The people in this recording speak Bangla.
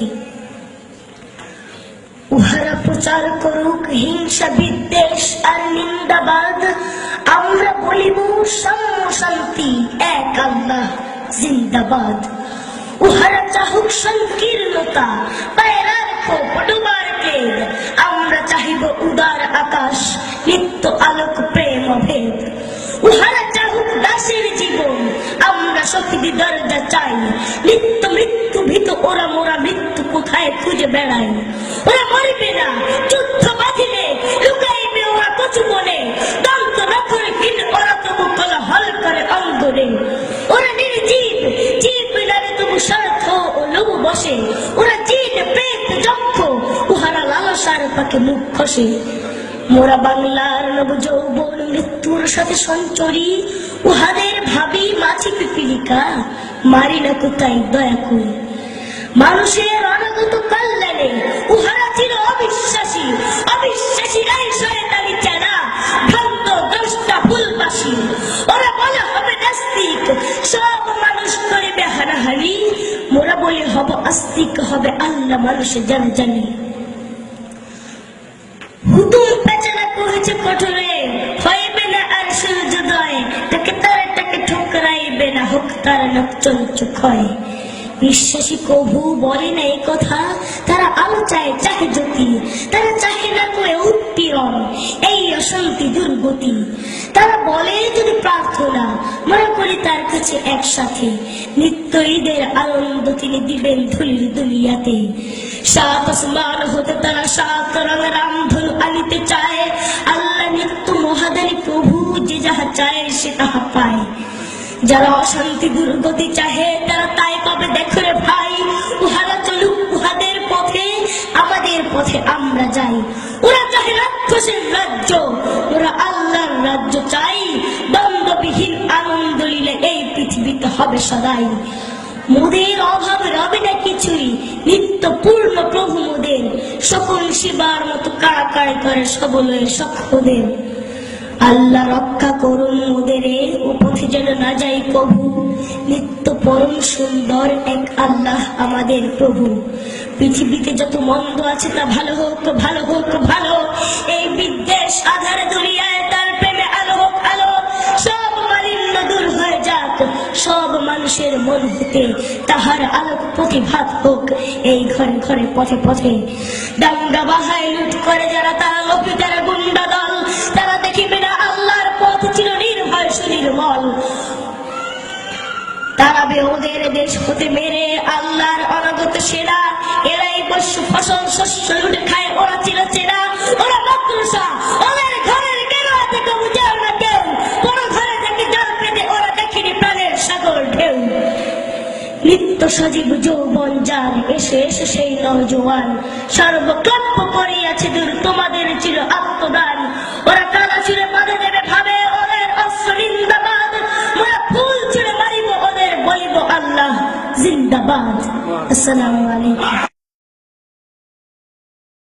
কি? উহারা প্রচার করুক হিংসা বিদ্বেষ আর নিন্দাবাদ, আমরা বলিব সাম্য শান্তি এক আল্লাহ জিন্দাবাদ। উহারা চাহুক সংকীর্ণতা পায়রার ডুবার কেদ, আমরা চাহিব উদার আকাশ নিত্য আলোক প্রেম অভেদ। উহারা চাহুক দাসের জীবন, আমরা শহীদি দরজা চাই, নিত্য মৃত্যু ভীত ওরা মোরা মৃত্যু কোথায় খুঁজে বেড়াই। ওরা মরিবে না যুদ্ধ বাঁধিলে, লুকাইবে ওরা কচু বনে, দন্ত নখরহীন ওরা তবু কোলাহল করে অঙ্গনে। ওরা নির্জীব জীব নারে তবু স্বার্থ ও লোভ বসে, ওরা জিন প্রেত যক্ষ উহারা লালসার পাকে মুখ খসে। মোরা বাংলার নব যৌবন মৃত্যুর সাথে সঞ্চরী, উহাদের ভাবি মাছি পিপিলিকা মারি না কোথায় দয়া করি। মানুষের অনাগত কল্যাণে উহারা ছিল অবিশ্বাসী, অবিশ্বাসীরাই শয়তানি চারা ভ্রান্ত দ্রষ্টা ফুলবাসী। ওরা বলে হবে নাস্তিক, সব মানুষ করিবে হানাহানি, মোরা বলে হব আস্তিক, হবে আল্লাহ মানুষে জানে জানি। হুতুম পেচারা করেছে কঠোরে, হইবে না আর সূর্যোদয়, তাকে ঠোকরাইবে না হোক তার নকচঞ্চ ক্ষয়। বিশ্বাসী কভু বলে না এই কথা, তারা আলো চায় চাহে জ্যোতি, তারা চাহে না কয়ে উৎপীড়ন এই অশান্তি দুর্গতি। তারা বলে যদি প্রার্থনা মনে করি তার কাছে একসাথে, নিত্য ঈদের আনন্দ তিনি দিবেন ধুলির দুনিয়াতে। সাত আসমান হতে তারা সাত রঙের রামধনু আনিতে চায়, আল্লাহ নিত্য মহাদানী প্রভু যে যাহা চায় সে তাহা পায়। যারা অশান্তি দুর্গতি চাহে তারা তাই পাবে দেখে ভাই, উহারা চলুক উহাদের পথে, আমাদের পথে আমরা যাই। ওরা চাহে রাক্ষসের রাজ্য, ওরা আল্লাহর রাজ্য চাই, দ্বন্দ্ববিহীন আনন্দ লীলা এই পৃথিবীতে হবে সদাই। মোদের অভাব রবে না কিছুই, নিত্য পূর্ণ প্রভু মোদের, সকল শিবার মতো কাড়াকাড়ি করে সবলের সক্ষদের। আল্লাহ রক্ষা করুন মোদেরে, ও পথে যেন না যাই কভু, নিত্য পরম সুন্দর এক আল্লাহ আমাদের প্রভু। পৃথিবীতে যত মন্দ আছে তা ভালো হোক ভালো হোক ভালো, এই বিদ্বেষ আধারে দুনিয়ায় তার প্রেমে আলো হোক আলো। সব মালিন্য দূর হয়ে যাক, সব মানুষের মন হতে তাহার আলোক প্রতিভাত হোক এই ঘরে ঘরে পথে পথে। দাঙ্গা বাহায় লুট করে যারা তারা লোভী, তারা গুন্ডা দল, তারা দেখিবে না আল্লাহর পথ ছিল নির্ভয় সুনির্মল। তারাবে ওদের দেশ হতে মেরে আল্লাহর অনাগত সেরা, এরাই পশু ফসল শস্য লুটে খায়, ওরা ছিল চেনা। ওরা মাকড়সা, ওদের ঘরের গেরুয়া থেকে বুঝাও না কেউ, কোন ঘরে থেকে জল পেতে ওরা দেখেনি প্রাণের সাগর ঢেউ। নিত্য সজীব যৌবন যার, এসে এসে সেই নওজোয়ান, সর্বক্লাপ্য করিয়াছে দূর তোমাদের ছিল আত্মদান। ওরা কালা ছুঁড়ে বাঁধে দেবে ভাবে ওদের অস্ত্র নিন্দাবাদ, মোরা ফুল ছুঁড়ে মারিব ওদের বলিব আল্লাহ জিন্দাবাদ। আসসালামু আলাইকুম।